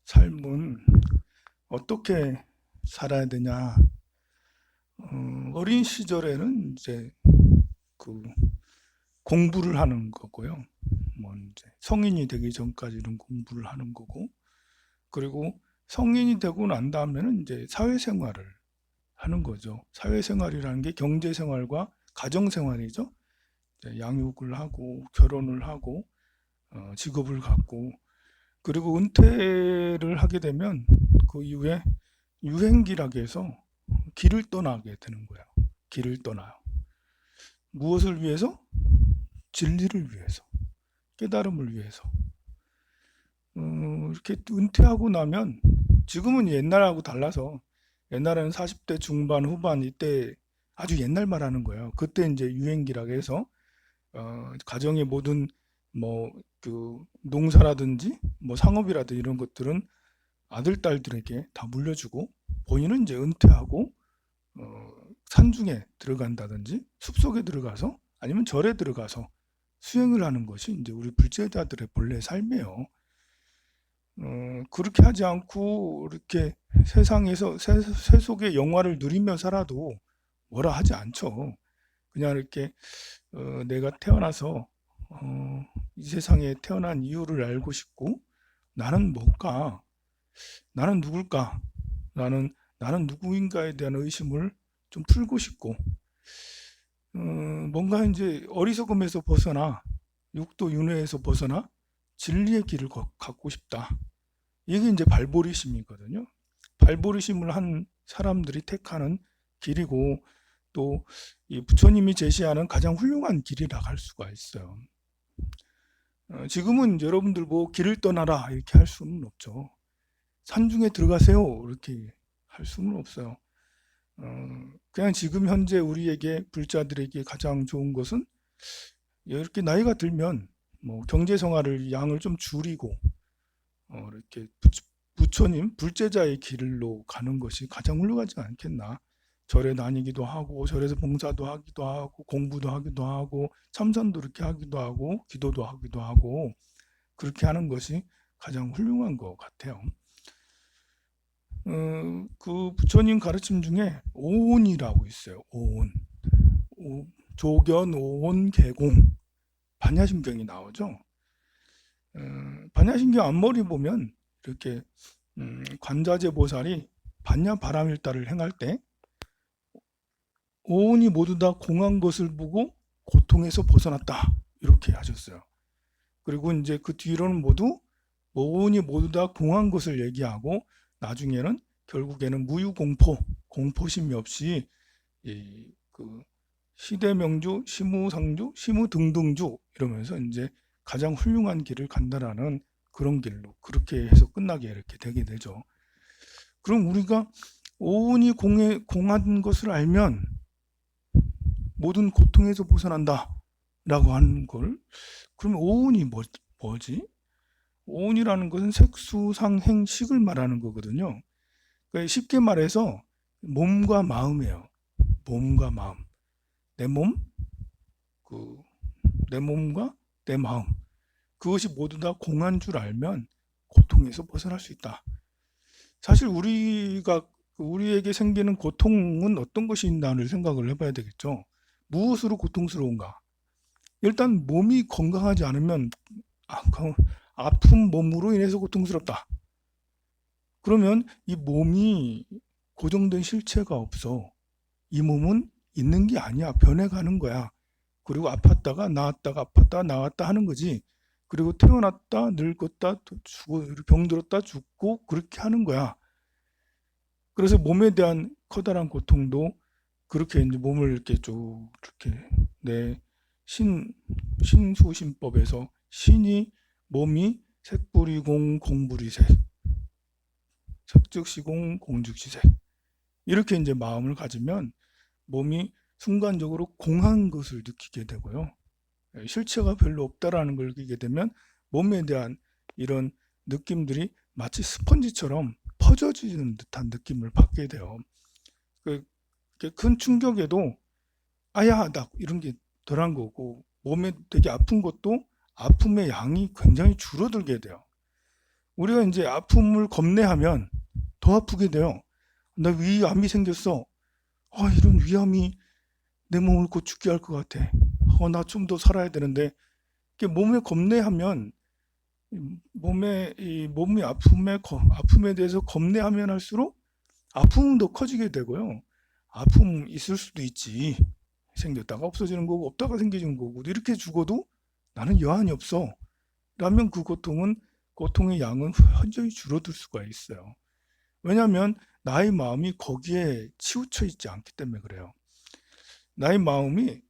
삶은 어떻게 살아야 되냐? 어린 시절에는 이제 그 공부를 하는 거고요. 뭐 이제 성인이 되기 전까지는 공부를 하는 거고, 그리고 성인이 되고 난 다음에는 이제 사회생활을 하는 거죠. 사회생활이라는 게 경제생활과 가정생활이죠. 이제 양육을 하고 결혼을 하고 직업을 갖고, 그리고 은퇴를 하게 되면 그 이후에 유행기라고 해서 길을 떠나게 되는 거예요. 길을 떠나요. 무엇을 위해서? 진리를 위해서, 깨달음을 위해서. 이렇게 은퇴하고 나면 지금은 옛날하고 달라서, 옛날에는 40대 중반 후반 이때 아주 옛날 말하는 거예요. 그때 이제 유행기라고 해서 가정의 모든 뭐 그 농사라든지 뭐 상업이라든지 이런 것들은 아들 딸들에게 다 물려주고, 본인은 이제 은퇴하고 산중에 들어간다든지 숲속에 들어가서 아니면 절에 들어가서 수행을 하는 것이 이제 우리 불제자들의 본래 삶이에요. 그렇게 하지 않고 이렇게 세상에서 세속의 영화를 누리며 살아도 뭐라 하지 않죠. 그냥 이렇게 내가 태어나서 이 세상에 태어난 이유를 알고 싶고, 나는 뭘까? 나는 누굴까? 나는 누구인가에 대한 의심을 좀 풀고 싶고, 뭔가 이제 어리석음에서 벗어나 육도 윤회에서 벗어나 진리의 길을 갖고 싶다. 이게 이제 발보리심이거든요. 발보리심을 한 사람들이 택하는 길이고, 또 이 부처님이 제시하는 가장 훌륭한 길이라 할 수가 있어요. 지금은 여러분들 뭐 길을 떠나라 이렇게 할 수는 없죠. 산중에 들어가세요 이렇게 할 수는 없어요. 그냥 지금 현재 우리에게 불자들에게 가장 좋은 것은, 이렇게 나이가 들면 뭐 경제 생활을 양을 좀 줄이고 이렇게 부처님 불제자의 길로 가는 것이 가장 훌륭하지 않겠나. 절에 다니기도 하고 절에서 봉사도 하기도 하고 공부도 하기도 하고 참선도 이렇게 하기도 하고 기도도 하기도 하고, 그렇게 하는 것이 가장 훌륭한 것 같아요. 그 부처님 가르침 중에 오온이라고 있어요. 오온. 조견, 오온, 개공. 반야심경이 나오죠. 반야심경 앞머리 보면 이렇게 관자재 보살이 반야 바람일다를 행할 때 오온이 모두 다 공한 것을 보고 고통에서 벗어났다 이렇게 하셨어요. 그리고 이제 그 뒤로는 모두 오온이 모두 다 공한 것을 얘기하고, 나중에는 결국에는 무유공포, 공포심이 없이 그 시대명주, 시무상주, 시무등등주 이러면서 이제 가장 훌륭한 길을 간다라는 그런 길로 그렇게 해서 끝나게 이렇게 되게 되죠. 그럼 우리가 오온이 공한 것을 알면 모든 고통에서 벗어난다 라고 하는 걸, 그러면 오온이 뭐지? 오온이라는 것은 색수상행식을 말하는 거거든요. 그러니까 쉽게 말해서 몸과 마음이에요. 몸과 마음. 내 몸, 내 몸과 내 마음. 그것이 모두 다 공한 줄 알면 고통에서 벗어날 수 있다. 사실 우리에게 생기는 고통은 어떤 것이 있나를 생각을 해봐야 되겠죠. 무엇으로 고통스러운가? 일단 몸이 건강하지 않으면 아픈 몸으로 인해서 고통스럽다. 그러면 이 몸이 고정된 실체가 없어. 이 몸은 있는 게 아니야. 변해가는 거야. 그리고 아팠다가 나았다가 아팠다가 나았다 하는 거지. 그리고 태어났다 늙었다 죽고 병들었다 죽고 그렇게 하는 거야. 그래서 몸에 대한 커다란 고통도 그렇게 이제 몸을 이렇게 쭉 이렇게 내 신수신법에서 신이 몸이 색불이공 공불이색, 색즉시공 공즉시색, 이렇게 이제 마음을 가지면 몸이 순간적으로 공한 것을 느끼게 되고요. 실체가 별로 없다라는 걸 느끼게 되면 몸에 대한 이런 느낌들이 마치 스펀지처럼 퍼져지는 듯한 느낌을 받게 돼요. 큰 충격에도 아야하다 이런 게 덜한 거고, 몸에 되게 아픈 것도 아픔의 양이 굉장히 줄어들게 돼요. 우리가 이제 아픔을 겁내하면 더 아프게 돼요. 나 위암이 생겼어. 이런 위암이 내 몸을 곧 죽게 할 것 같아. 나 좀 더 살아야 되는데. 몸에 겁내하면 몸이 아픔에 대해서 겁내하면 할수록 아픔은 더 커지게 되고요. 아픔 있을 수도 있지. 생겼다가 없어지는 거고 없다가 생기는 거고 이렇게 죽어도 나는 여한이 없어. 라면 그 고통의 양은 현저히 줄어들 수가 있어요. 왜냐하면 나의 마음이 거기에 치우쳐 있지 않기 때문에 그래요. 나의 마음이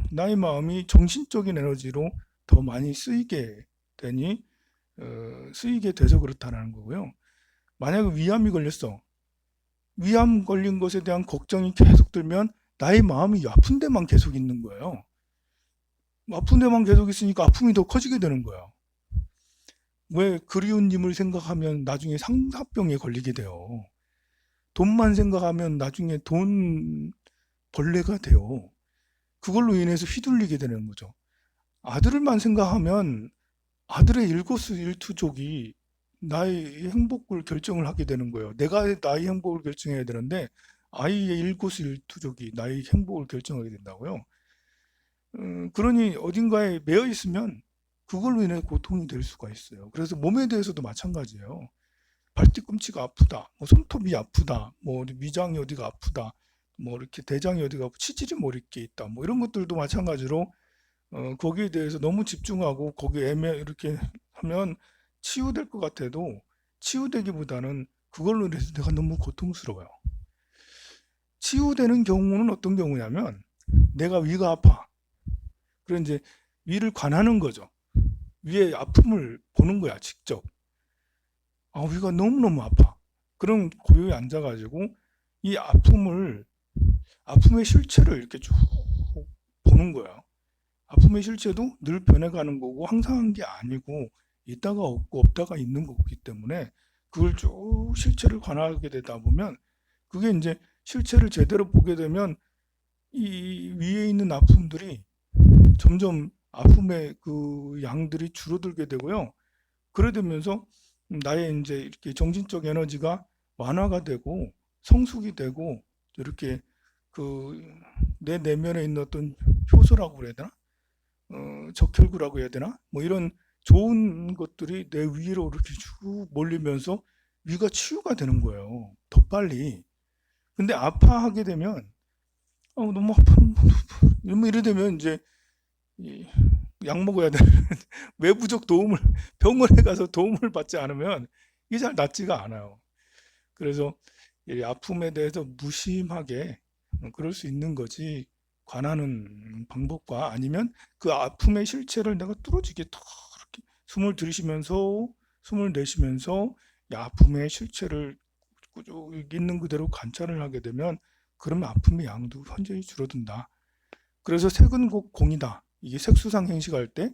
나의 마음이 정신적인 에너지로 더 많이 쓰이게 돼서 그렇다는 거고요. 만약에 위암이 걸렸어. 위암 걸린 것에 대한 걱정이 계속 들면 나의 마음이 아픈 데만 계속 있는 거예요. 아픈 데만 계속 있으니까 아픔이 더 커지게 되는 거예요. 왜 그리운 님을 생각하면 나중에 상사병에 걸리게 돼요. 돈만 생각하면 나중에 돈 벌레가 돼요. 그걸로 인해서 휘둘리게 되는 거죠. 아들만 생각하면 아들의 일거수일투족이 나의 행복을 결정을 하게 되는 거예요. 내가 나의 행복을 결정해야 되는데 아이의 일거수일투족이 나의 행복을 결정하게 된다고요. 그러니 어딘가에 매여 있으면 그걸로 인해 고통이 될 수가 있어요. 그래서 몸에 대해서도 마찬가지예요. 발뒤꿈치가 아프다, 손톱이 아프다, 위장이 어디가 아프다, 이렇게 대장이 어디가 아프다, 치질이 이렇게 있다, 이런 것들도 마찬가지로 거기에 대해서 너무 집중하고 거기에 이렇게 하면 치유될 것 같아도 치유되기보다는 그걸로 인해서 내가 너무 고통스러워요. 치유되는 경우는 어떤 경우냐면 내가 위가 아파. 그래서 이제 위를 관하는 거죠. 위의 아픔을 보는 거야, 직접. 위가 너무너무 아파. 그럼 고요히 앉아가지고 이 아픔의 실체를 이렇게 쭉 보는 거야. 아픔의 실체도 늘 변해가는 거고 항상 게 아니고 있다가 없고 없다가 있는 거기 때문에 그걸 쭉 실체를 관하게 되다 보면 그게 이제 실체를 제대로 보게 되면 이 위에 있는 아픔들이 점점 아픔의 그 양들이 줄어들게 되고요. 그래 되면서 나의 이제 이렇게 정신적 에너지가 완화가 되고 성숙이 되고 이렇게 내 내면에 있는 어떤 효소라고 그래야 되나? 적혈구라고 해야 되나? 이런 좋은 것들이 내 위로 이렇게 쭉 몰리면서 위가 치유가 되는 거예요. 더 빨리. 근데 아파하게 되면 너무 아파. 이래 되면 이제 약 먹어야 되는 외부적 도움을 병원에 가서 도움을 받지 않으면 이게 잘 낫지가 않아요. 그래서 이 아픔에 대해서 무심하게 그럴 수 있는 거지 관하는 방법과 아니면 그 아픔의 실체를 내가 뚫어지게 더 이렇게 숨을 들이쉬면서 숨을 내쉬면서 이 아픔의 실체를 꾸준히 있는 그대로 관찰을 하게 되면 그러면 아픔의 양도 현저히 줄어든다. 그래서 색은 곧 공이다. 이게 색수상 행식할 때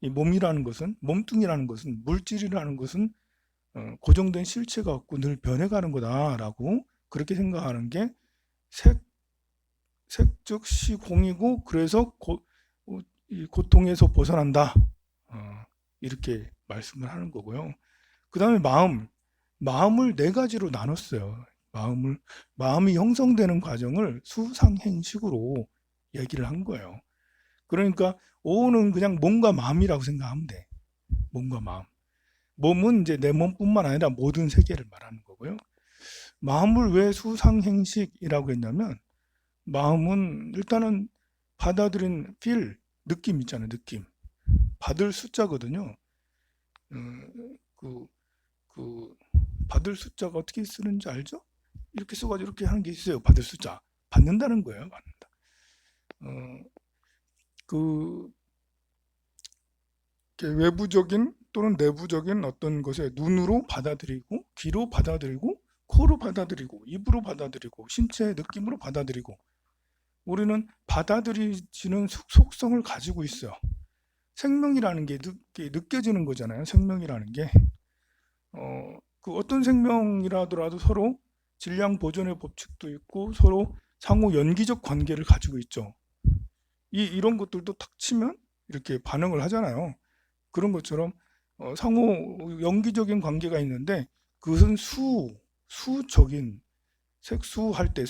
이 몸이라는 것은 몸뚱이라는 것은 물질이라는 것은 고정된 실체가 없고 늘 변해가는 거다라고 그렇게 생각하는 게 색 시 공이고 그래서 이 고통에서 벗어난다. 이렇게 말씀을 하는 거고요. 그 다음에 마음을 네 가지로 나눴어요. 마음이 형성되는 과정을 수상행식으로 얘기를 한 거예요. 그러니까 오는 그냥 몸과 마음이라고 생각하면 돼. 몸과 마음. 몸은 이제 내 몸뿐만 아니라 모든 세계를 말하는 거고요. 마음을 왜 수상행식이라고 했냐면 마음은 일단은 받아들인 느낌 있잖아요. 느낌. 받을 숫자거든요. 받을 숫자가 어떻게 쓰는지 알죠? 이렇게 써가지고 이렇게 하는 게 있어요. 받을 숫자. 받는다는 거예요. 받는다. 외부적인 또는 내부적인 어떤 것에 눈으로 받아들이고 귀로 받아들이고 코로 받아들이고 입으로 받아들이고 신체의 느낌으로 받아들이고 우리는 받아들이지는 속성을 가지고 있어요. 생명이라는 게 느껴지는 거잖아요. 생명이라는 게 어떤 생명이라더라도 서로 질량 보존의 법칙도 있고 서로 상호 연기적 관계를 가지고 있죠. 이런 것들도 탁 치면 이렇게 반응을 하잖아요. 그런 것처럼 상호 연기적인 관계가 있는데 그것은 수적인 색수할 때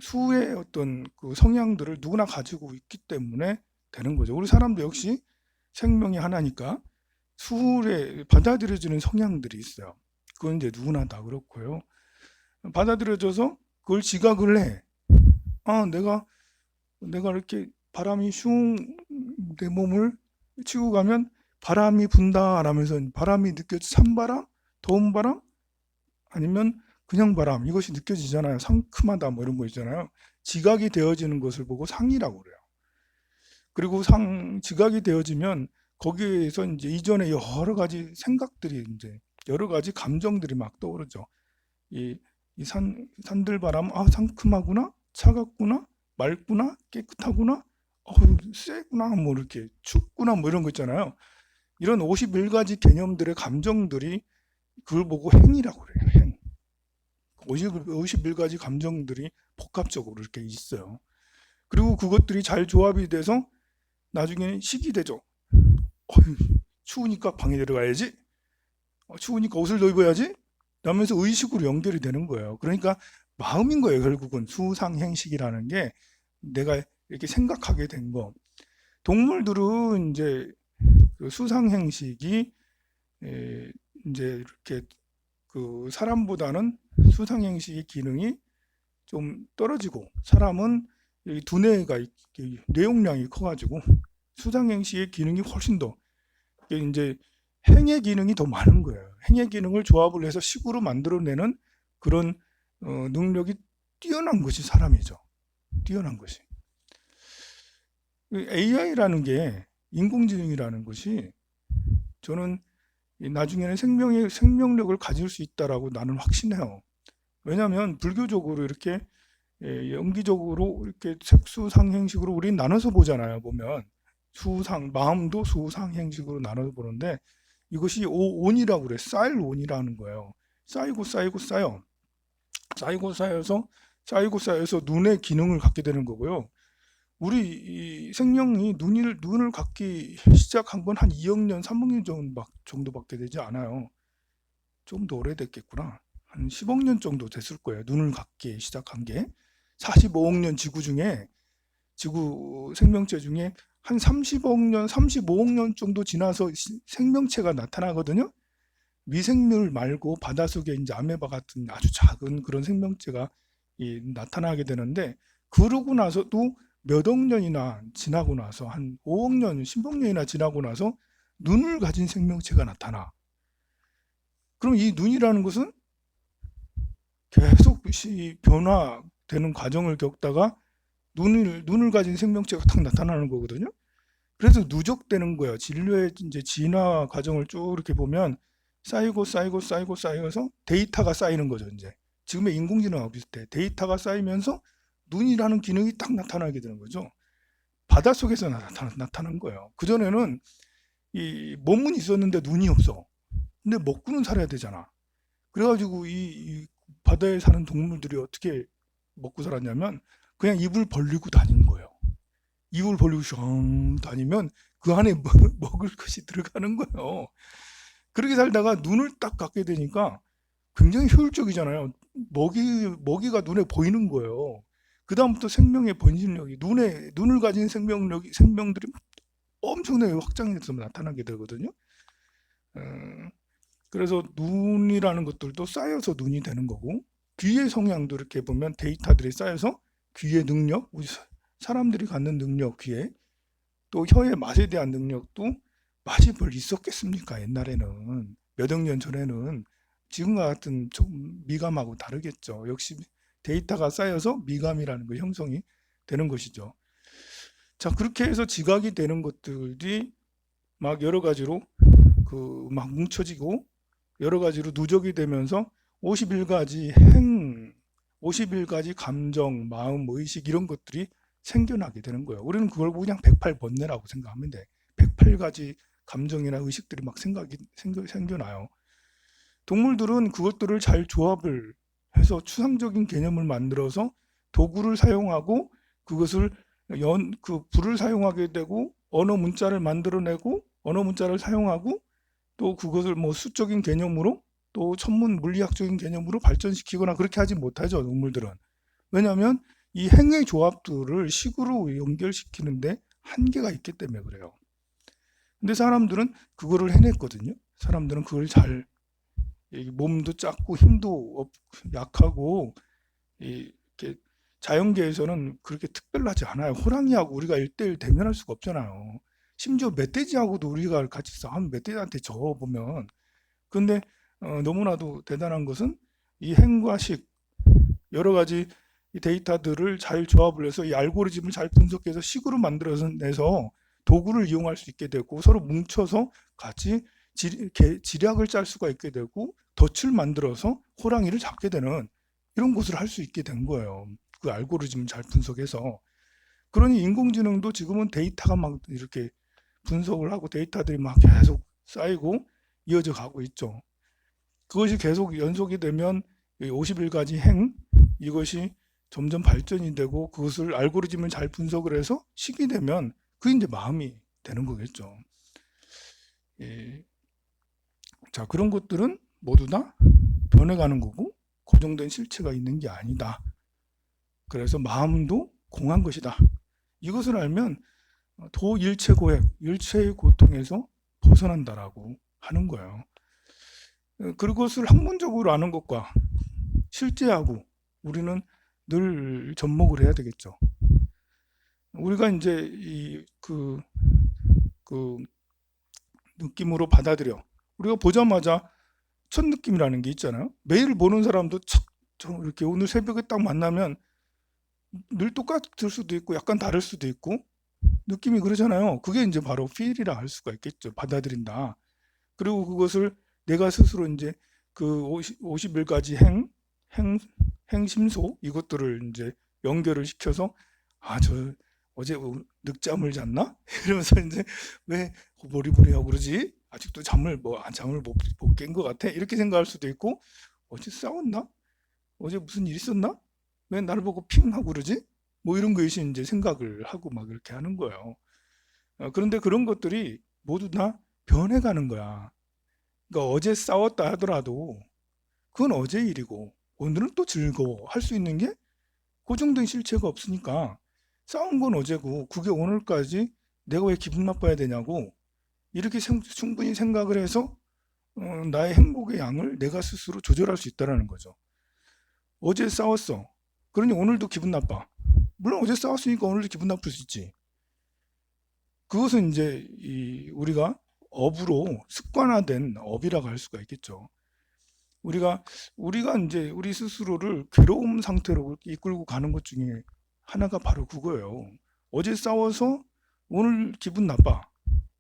수의 어떤 그 성향들을 누구나 가지고 있기 때문에 되는 거죠. 우리 사람도 역시 생명이 하나니까 수에 받아들여지는 성향들이 있어요. 그건 이제 누구나 다 그렇고요. 받아들여져서 그걸 지각을 해. 아, 내가 이렇게 바람이 슝 내 몸을 치고 가면 바람이 분다 라면서 바람이 느껴지 찬바람, 더운 바람, 아니면 그냥 바람 이것이 느껴지잖아요. 상큼하다 뭐 이런 거 있잖아요. 지각이 되어지는 것을 보고 상이라고 그래요. 그리고 지각이 되어지면 거기에서 이제 이전에 여러 가지 생각들이 이제 여러 가지 감정들이 막 떠오르죠. 이 산들바람, 아, 상큼하구나, 차갑구나, 맑구나, 깨끗하구나, 세구나, 뭐 이렇게 춥구나, 뭐 이런 거 있잖아요. 이런 51가지 개념들의 감정들이 그걸 보고 행이라고 그래요. 행. 51가지 감정들이 복합적으로 이렇게 있어요. 그리고 그것들이 잘 조합이 돼서 나중에 식이 되죠. 추우니까 방에 들어가야지. 추우니까 옷을 더 입어야지. 라면서 의식으로 연결이 되는 거예요. 그러니까 마음인 거예요. 결국은 수상행식이라는 게 내가 이렇게 생각하게 된 거. 동물들은 이제 그 수상행식이 이제 이렇게 그 사람보다는 수상행식의 기능이 좀 떨어지고 사람은 두뇌가 뇌용량이 커가지고 수상행식의 기능이 훨씬 더 이제 행의 기능이 더 많은 거예요. 행의 기능을 조합을 해서 식으로 만들어내는 그런 능력이 뛰어난 것이 사람이죠. 뛰어난 것이. AI라는 게 인공지능이라는 것이 저는 나중에는 생명력을 가질 수 있다라고 나는 확신해요. 왜냐하면 불교적으로 이렇게 연기적으로 이렇게 색수상행식으로 우리 나눠서 보잖아요. 보면 마음도 수상행식으로 나눠서 보는데 이것이 온이라고 그래. 쌓일 온이라는 거예요. 쌓이고 쌓이고 쌓여. 쌓이고 쌓여서 눈의 기능을 갖게 되는 거고요. 우리 이 생명이 눈을 갖기 시작한 건 한 2억 년, 3억 년 정도밖에 되지 않아요. 좀 더 오래됐겠구나. 한 10억 년 정도 됐을 거예요. 눈을 갖기 시작한 게. 45억 년 지구 생명체 중에 한 30억 년, 35억 년 정도 지나서 생명체가 나타나거든요. 미생물 말고 바닷속에 이제 아메바 같은 아주 작은 그런 생명체가 나타나게 되는데 그러고 나서도 몇 억 년이나 지나고 나서 한 5억 년, 10억 년이나 지나고 나서 눈을 가진 생명체가 나타나. 그럼 이 눈이라는 것은 계속 변화되는 과정을 겪다가 눈을 가진 생명체가 딱 나타나는 거거든요. 그래서 누적되는 거예요. 진료의 이제 진화 과정을 쭉 이렇게 보면 쌓여서 데이터가 쌓이는 거죠. 이제 지금의 인공지능하고 비슷해. 데이터가 쌓이면서 눈이라는 기능이 딱 나타나게 되는 거죠. 바닷속에서 나타난 거예요. 그전에는 이 몸은 있었는데 눈이 없어. 근데 먹고는 살아야 되잖아. 그래가지고 이 바다에 사는 동물들이 어떻게 먹고 살았냐면 그냥 입을 벌리고 다닌 거예요. 입을 벌리고 슝 다니면 그 안에 먹을 것이 들어가는 거예요. 그렇게 살다가 눈을 딱 감게 되니까 굉장히 효율적이잖아요. 먹이가 눈에 보이는 거예요. 그 다음부터 생명의 번식력이 눈을 가진 생명들이 엄청나게 확장해서 나타나게 되거든요. 그래서 눈이라는 것들도 쌓여서 눈이 되는 거고 귀의 성향도 이렇게 보면 데이터들이 쌓여서 귀의 능력, 우리 사람들이 갖는 능력, 귀에 또 혀의 맛에 대한 능력도 맛이 뭘 있었겠습니까? 옛날에는 몇억 년 전에는 지금과 같은 좀 미감하고 다르겠죠. 역시 데이터가 쌓여서 미감이라는 거 형성이 되는 것이죠. 자, 그렇게 해서 지각이 되는 것들이 막 여러 가지로 막 뭉쳐지고 여러 가지로 누적이 되면서 51가지 51가지 감정, 마음, 의식 이런 것들이 생겨나게 되는 거예요. 우리는 그걸 그냥 108번뇌라고 생각하면 돼. 108가지 감정이나 의식들이 막 생겨나요. 동물들은 그것들을 잘 조합을 해서 추상적인 개념을 만들어서 도구를 사용하고 그것을 불을 사용하게 되고 언어 문자를 만들어내고 언어 문자를 사용하고 또 그것을 뭐 수적인 개념으로 또 천문 물리학적인 개념으로 발전시키거나 그렇게 하지 못하죠, 동물들은. 왜냐하면 이 행의 조합들을 식으로 연결시키는데 한계가 있기 때문에 그래요. 근데 사람들은 그거를 해냈거든요. 사람들은 그걸 잘, 몸도 작고 힘도 약하고, 이렇게 자연계에서는 그렇게 특별하지 않아요. 호랑이하고 우리가 1대1 대면할 수가 없잖아요. 심지어 멧돼지하고도 우리가 같이 싸우면 멧돼지한테 져보면. 근데 너무나도 대단한 것은 이 행과 식, 여러 가지 이 데이터들을 잘 조합을 해서 이 알고리즘을 잘 분석해서 식으로 만들어서 내서 도구를 이용할 수 있게 되고 서로 뭉쳐서 같이 지략을 짤 수가 있게 되고 덫을 만들어서 호랑이를 잡게 되는 이런 것을 할 수 있게 된 거예요. 그 알고리즘을 잘 분석해서. 그러니 인공지능도 지금은 데이터가 막 이렇게 분석을 하고 데이터들이 막 계속 쌓이고 이어져 가고 있죠. 그것이 계속 연속이 되면 50일까지 행, 이것이 점점 발전이 되고 그것을 알고리즘을 잘 분석을 해서 식이 되면 그게 이제 마음이 되는 거겠죠. 예. 자, 그런 것들은 모두 다 변해가는 거고 고정된 실체가 있는 게 아니다. 그래서 마음도 공한 것이다. 이것을 알면 도일체고액, 일체의 고통에서 벗어난다라고 하는 거예요. 그것을 학문적으로 아는 것과 실제하고 우리는 늘 접목을 해야 되겠죠. 우리가 이제 그 느낌으로 받아들여. 우리가 보자마자 첫 느낌이라는 게 있잖아요. 매일 보는 사람도 이렇게 오늘 새벽에 딱 만나면 늘 똑같을 수도 있고 약간 다를 수도 있고 느낌이 그러잖아요. 그게 이제 바로 feel이라 할 수가 있겠죠. 받아들인다. 그리고 그것을 내가 스스로 이제 그 50일까지 행심소 이것들을 이제 연결을 시켜서 저 어제 늦잠을 잤나? 이러면서 이제 왜 버리버리하고 그러지? 아직도 잠을 못 깬 것 같아? 이렇게 생각할 수도 있고 어제 싸웠나? 어제 무슨 일 있었나? 왜 나를 보고 핑 하고 그러지? 뭐 이런 것이 이제 생각을 하고 막 이렇게 하는 거예요. 그런데 그런 것들이 모두 다 변해가는 거야. 그러니까 어제 싸웠다 하더라도 그건 어제 일이고 오늘은 또 즐거워 할 수 있는 게 고정된 실체가 없으니까 싸운 건 어제고 그게 오늘까지 내가 왜 기분 나빠야 되냐고 이렇게 충분히 생각을 해서 나의 행복의 양을 내가 스스로 조절할 수 있다는 거죠. 어제 싸웠어. 그러니 오늘도 기분 나빠. 물론 어제 싸웠으니까 오늘도 기분 나쁠 수 있지. 그것은 이제 우리가 업으로 습관화된 업이라고 할 수가 있겠죠. 우리가 이제 우리 스스로를 괴로움 상태로 이끌고 가는 것 중에 하나가 바로 그거예요. 어제 싸워서 오늘 기분 나빠.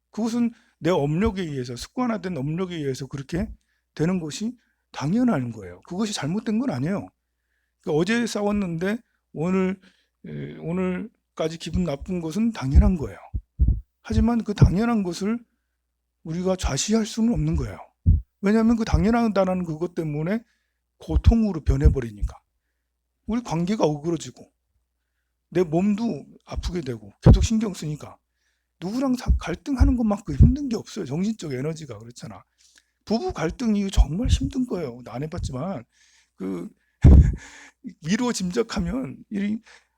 그것은 내 업력에 의해서 습관화된 업력에 의해서 그렇게 되는 것이 당연한 거예요. 그것이 잘못된 건 아니에요. 그러니까 어제 싸웠는데 오늘까지 기분 나쁜 것은 당연한 거예요. 하지만 그 당연한 것을 우리가 좌시할 수는 없는 거예요. 왜냐하면 그 당연하다는 그것 때문에 고통으로 변해버리니까. 우리 관계가 어그러지고 내 몸도 아프게 되고 계속 신경 쓰니까 누구랑 갈등하는 것만큼 힘든 게 없어요. 정신적 에너지가 그렇잖아. 부부 갈등이 정말 힘든 거예요. 나 안 해봤지만 그 미루어 짐작하면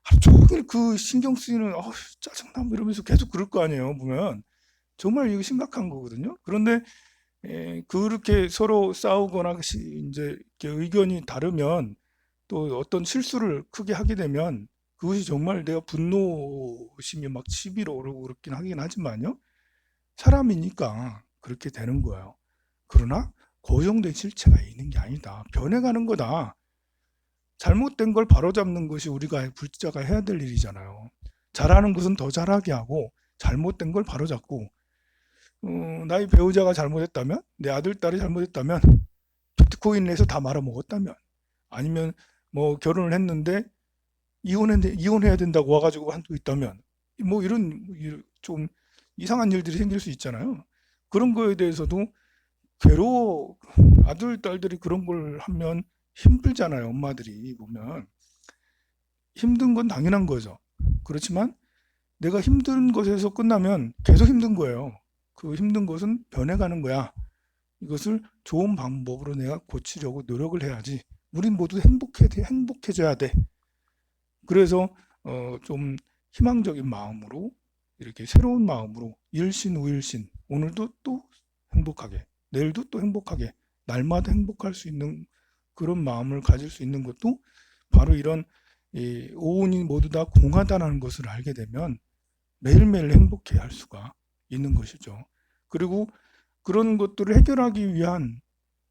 하루 종일 그 신경 쓰이는 짜증나 이러면서 계속 그럴 거 아니에요. 보면 정말 이거 심각한 거거든요. 그런데 그렇게 서로 싸우거나 이제 의견이 다르면 또 어떤 실수를 크게 하게 되면 그것이 정말 내가 분노심이 막 치밀어 오르고 그렇긴 하긴 하지만요. 사람이니까 그렇게 되는 거예요. 그러나 고정된 실체가 있는 게 아니다. 변해가는 거다. 잘못된 걸 바로잡는 것이 우리가 불자가 해야 될 일이잖아요. 잘하는 것은 더 잘하게 하고 잘못된 걸 바로잡고 나의 배우자가 잘못했다면 내 아들, 딸이 잘못했다면 비트코인을 해서 다 말아먹었다면 아니면 뭐 결혼을 했는데 이혼해야 된다고 와가지고 한도 있다면 뭐 이런 좀 이상한 일들이 생길 수 있잖아요. 그런 거에 대해서도 괴로워 아들, 딸들이 그런 걸 하면 힘들잖아요. 엄마들이 보면 힘든 건 당연한 거죠. 그렇지만 내가 힘든 것에서 끝나면 계속 힘든 거예요. 그 힘든 것은 변해가는 거야. 이것을 좋은 방법으로 내가 고치려고 노력을 해야지. 우린 모두 행복해져야 돼. 그래서 좀 희망적인 마음으로 이렇게 새로운 마음으로 일신우일신 오늘도 또 행복하게 내일도 또 행복하게 날마다 행복할 수 있는 그런 마음을 가질 수 있는 것도 바로 이런 오온이 모두 다 공하다는 것을 알게 되면 매일매일 행복해 할 수가 있는 것이죠. 그리고 그런 것들을 해결하기 위한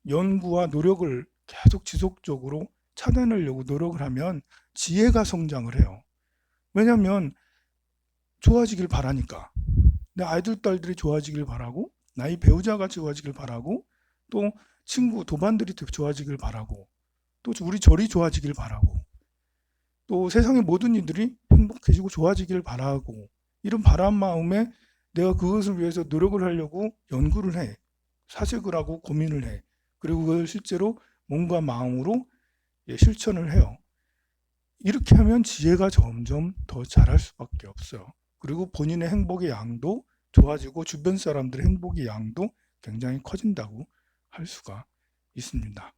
연구와 노력을 계속 지속적으로 찾아내려고 노력을 하면 지혜가 성장을 해요. 왜냐하면 좋아지길 바라니까. 내 아이들 딸들이 좋아지길 바라고 나의 배우자가 좋아지길 바라고 또 친구 도반들이 좋아지길 바라고 또 우리 절이 좋아지길 바라고 또 세상의 모든 이들이 행복해지고 좋아지길 바라고 이런 바람 마음에 내가 그것을 위해서 노력을 하려고 연구를 해. 사색을 하고 고민을 해. 그리고 그걸 실제로 몸과 마음으로 실천을 해요. 이렇게 하면 지혜가 점점 더 잘할 수밖에 없어요. 그리고 본인의 행복의 양도 좋아지고 주변 사람들의 행복의 양도 굉장히 커진다고 할 수가 있습니다.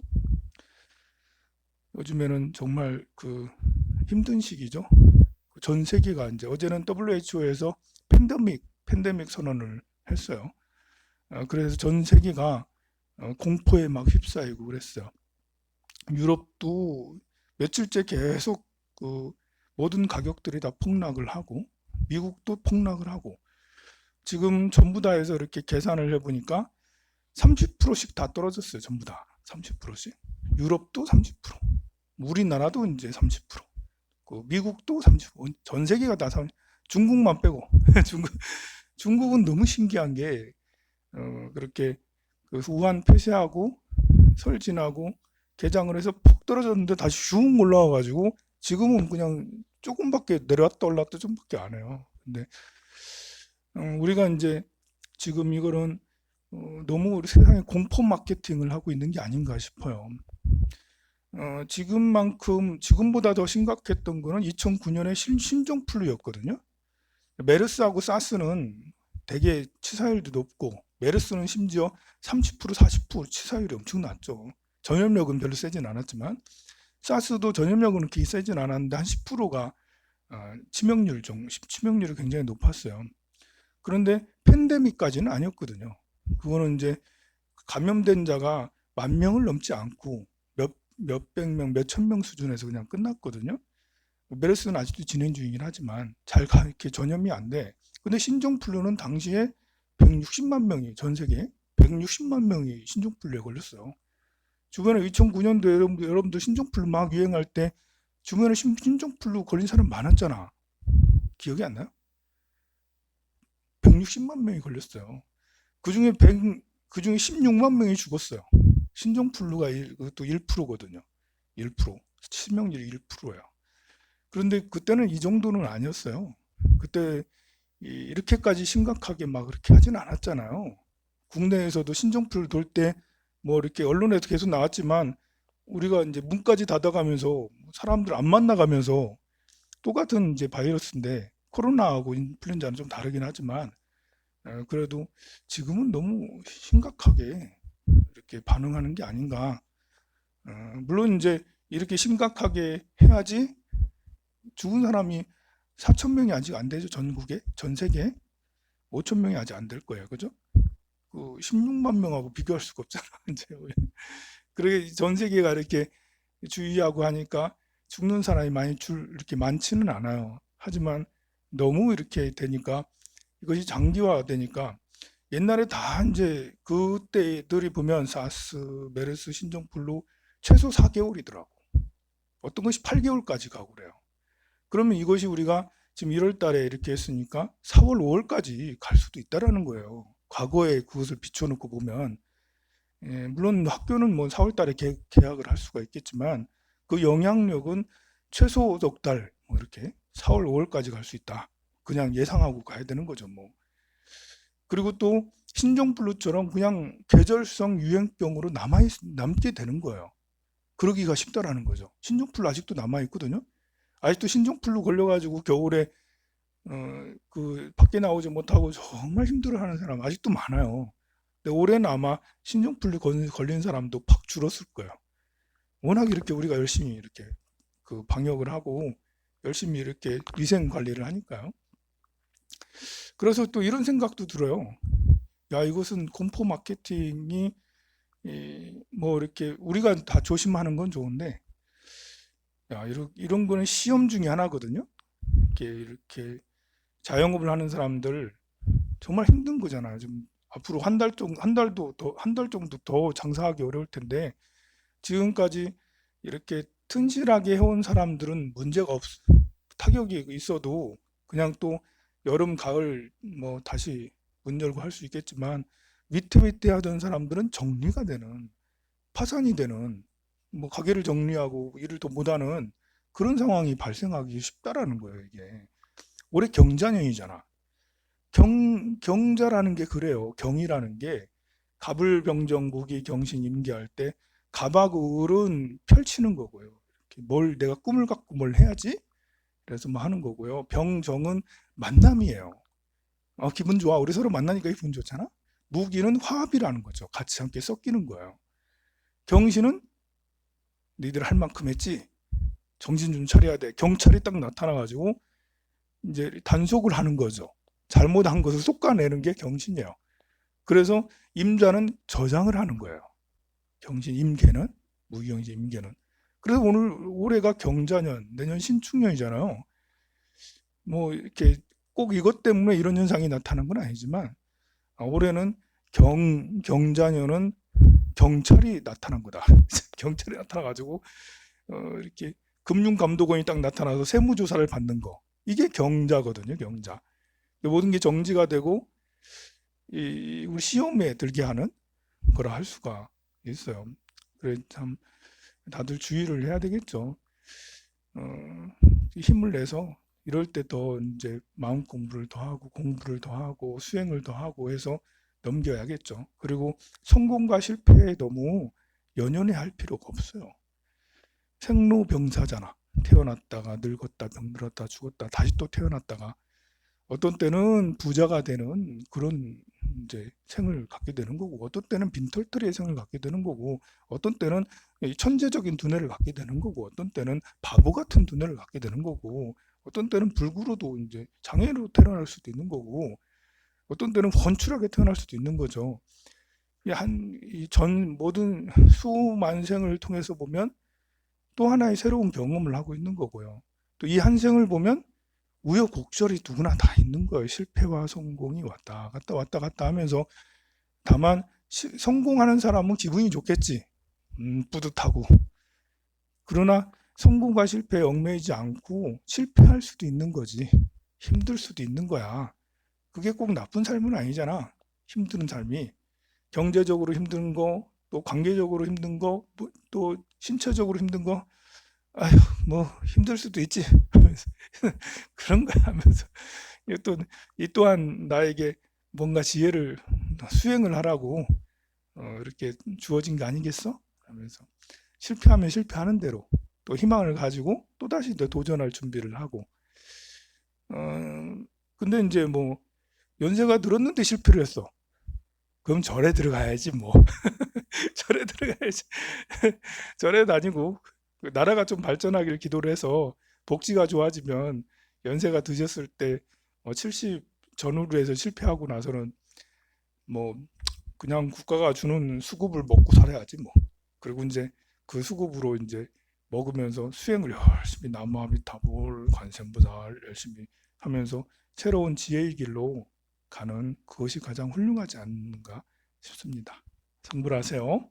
요즘에는 정말 힘든 시기죠. 전 세계가 이제 어제는 WHO에서 팬데믹 선언을 했어요. 그래서 전 세계가 공포에 막 휩싸이고 그랬어요. 유럽도 며칠째 계속 모든 가격들이 다 폭락을 하고 미국도 폭락을 하고 지금 전부 다 해서 이렇게 계산을 해보니까 30%씩 다 떨어졌어요. 전부 다 30%씩. 유럽도 30%, 우리나라도 이제 30%, 미국도 30%, 전 세계가 다 30%, 중국만 빼고 중국은 너무 신기한 게 그렇게 우한 폐쇄하고 설진하고 개장을 해서 푹 떨어졌는데 다시 슝 올라와가지고 지금은 그냥 조금밖에 내려왔다 올라왔다 좀밖에 안 해요. 근데 우리가 이제 지금 이거는 너무 세상에 공포 마케팅을 하고 있는 게 아닌가 싶어요. 지금보다 더 심각했던 거는 2009년에 신종플루였거든요. 메르스하고 사스는 되게 치사율도 높고 메르스는 심지어 30% 40% 치사율이 엄청 낮죠. 전염력은 별로 세진 않았지만 사스도 전염력은 그렇게 세진 않았는데 한 10%가 치명률이 굉장히 높았어요. 그런데 팬데믹까지는 아니었거든요. 그거는 이제 감염된 자가 10,000명을 넘지 않고 몇백 명, 몇천 명 수준에서 그냥 끝났거든요. 메르스는 아직도 진행 중이긴 하지만 이렇게 전염이 안 돼. 근데 신종플루는 당시에 160만 명이 전 세계에 160만 명이 신종플루에 걸렸어요. 주변에 2009년도에 여러분들 신종플루 막 유행할 때 주변에 신종플루 걸린 사람 많았잖아. 기억이 안 나요? 160만 명이 걸렸어요. 그중에 16만 명이 죽었어요. 신종플루가 그것도 1%거든요. 1%. 치명률이 1%예요. 그런데 그때는 이 정도는 아니었어요. 그때 이렇게까지 심각하게 막 그렇게 하진 않았잖아요. 국내에서도 신종플루 돌 때 뭐 이렇게 언론에도 계속 나왔지만 우리가 이제 문까지 닫아가면서 사람들 안 만나가면서 똑같은 이제 바이러스인데 코로나하고 인플루엔자는 좀 다르긴 하지만 그래도 지금은 너무 심각하게 이렇게 반응하는 게 아닌가. 물론 이제 이렇게 심각하게 해야지 죽은 사람이 4,000명이 아직 안 되죠. 전국에, 전 세계에 5,000명이 아직 안 될 거예요. 그죠? 16만 명하고 비교할 수가 없잖아. 이제 그러게 전 세계가 이렇게 주의하고 하니까 죽는 사람이 이렇게 많지는 않아요. 하지만 너무 이렇게 되니까 이것이 장기화되니까 옛날에 다 이제 그때들이 보면 사스, 메르스, 신종플루 최소 4개월이더라고. 어떤 것이 8개월까지 가고 그래요. 그러면 이것이 우리가 지금 1월 달에 이렇게 했으니까 4월, 5월까지 갈 수도 있다라는 거예요. 과거에 그것을 비춰놓고 보면 물론 학교는 뭐 4월 달에 개학을 할 수가 있겠지만 그 영향력은 최소 넉 달, 뭐 이렇게 4월, 5월까지 갈 수 있다. 그냥 예상하고 가야 되는 거죠, 뭐. 그리고 또 신종플루처럼 그냥 계절성 유행병으로 남게 되는 거예요. 그러기가 쉽다라는 거죠. 신종플루 아직도 남아 있거든요. 아직도 신종플루 걸려가지고 겨울에 밖에 나오지 못하고 정말 힘들어하는 사람 아직도 많아요. 근데 올해는 아마 신종플루 걸린 사람도 팍 줄었을 거예요. 워낙 이렇게 우리가 열심히 이렇게 그 방역을 하고 열심히 이렇게 위생 관리를 하니까요. 그래서 또 이런 생각도 들어요. 야, 이것은 공포 마케팅이 뭐 이렇게 우리가 다 조심하는 건 좋은데, 야, 이런 거는 시험 중에 하나거든요. 이렇게 자영업을 하는 사람들 정말 힘든 거잖아요. 좀 앞으로 한 달 정도 더 장사하기 어려울 텐데, 지금까지 이렇게 튼실하게 해온 사람들은 문제가 타격이 있어도 그냥 또 여름, 가을 뭐 다시 문 열고 할 수 있겠지만, 위태위태하던 사람들은 정리가 되는, 파산이 되는, 뭐 가게를 정리하고 일을 더 못하는 그런 상황이 발생하기 쉽다라는 거예요, 이게. 올해 경자년이잖아. 경자라는 게 그래요. 경이라는 게 갑을병정 무기 경신 임계할 때 갑하고 을은 펼치는 거고요. 이렇게 뭘 내가 꿈을 갖고 뭘 해야지. 그래서 뭐 하는 거고요. 병정은 만남이에요. 기분 좋아. 우리 서로 만나니까 기분 좋잖아. 무기는 화합이라는 거죠. 같이 함께 섞이는 거예요. 경신은 니들 할 만큼 했지. 정신 좀 차려야 돼. 경찰이 딱 나타나가지고 이제 단속을 하는 거죠. 잘못한 것을 솎아내는 게 경신이에요. 그래서 임자는 저장을 하는 거예요. 경신 임계는, 무기경신 임계는. 그래서 올해가 경자년, 내년 신축년이잖아요. 뭐 이렇게 꼭 이것 때문에 이런 현상이 나타난 건 아니지만, 올해는 경자년은 경찰이 나타난 거다. 경찰이 나타나가지고 이렇게 금융감독원이 딱 나타나서 세무조사를 받는 거. 이게 경자거든요. 경자. 모든 게 정지가 되고 우리 시험에 들게 하는 거라 할 수가 있어요. 그래 참 다들 주의를 해야 되겠죠. 힘을 내서 이럴 때 더 이제 마음 공부를 더 하고 공부를 더 하고 수행을 더 하고 해서 넘겨야겠죠. 그리고 성공과 실패에 너무 연연해 할 필요가 없어요. 생로병사잖아. 태어났다가 늙었다 병들었다 죽었다 다시 또 태어났다가 어떤 때는 부자가 되는 그런 이제 생을 갖게 되는 거고, 어떤 때는 빈털터리의 생을 갖게 되는 거고, 어떤 때는 천재적인 두뇌를 갖게 되는 거고, 어떤 때는 바보 같은 두뇌를 갖게 되는 거고, 어떤 때는 불구로도 이제 장애로 태어날 수도 있는 거고, 어떤 때는 훤출하게 태어날 수도 있는 거죠. 모든 수만 생을 통해서 보면 또 하나의 새로운 경험을 하고 있는 거고요. 또 이 한 생을 보면 우여곡절이 누구나 다 있는 거예요. 실패와 성공이 왔다 갔다 왔다 갔다 하면서 다만 성공하는 사람은 기분이 좋겠지. 뿌듯하고. 그러나 성공과 실패에 얽매이지 않고 실패할 수도 있는 거지. 힘들 수도 있는 거야. 그게 꼭 나쁜 삶은 아니잖아. 힘든 삶이. 경제적으로 힘든 거, 또 관계적으로 힘든 거, 또 신체적으로 힘든 거, 아휴, 뭐 힘들 수도 있지 하면서 그런 거 하면서 이 또한 나에게 뭔가 지혜를 수행을 하라고 이렇게 주어진 게 아니겠어? 하면서 실패하면 실패하는 대로 또 희망을 가지고 또 다시 도전할 준비를 하고 근데 이제 뭐 연세가 늘었는데 실패를 했어. 그럼 절에 들어가야지 뭐. 절에 들어가야지. 절에 다니고 나라가 좀 발전하기를 기도를 해서 복지가 좋아지면 연세가 드셨을 때 70 전후로 해서 실패하고 나서는 뭐 그냥 국가가 주는 수급을 먹고 살아야지 뭐. 그리고 이제 그 수급으로 이제 먹으면서 수행을 열심히 남무아미타불 관세음보살 열심히 하면서 새로운 지혜의 길로 가는 그것이 가장 훌륭하지 않는가 싶습니다. 성불하세요.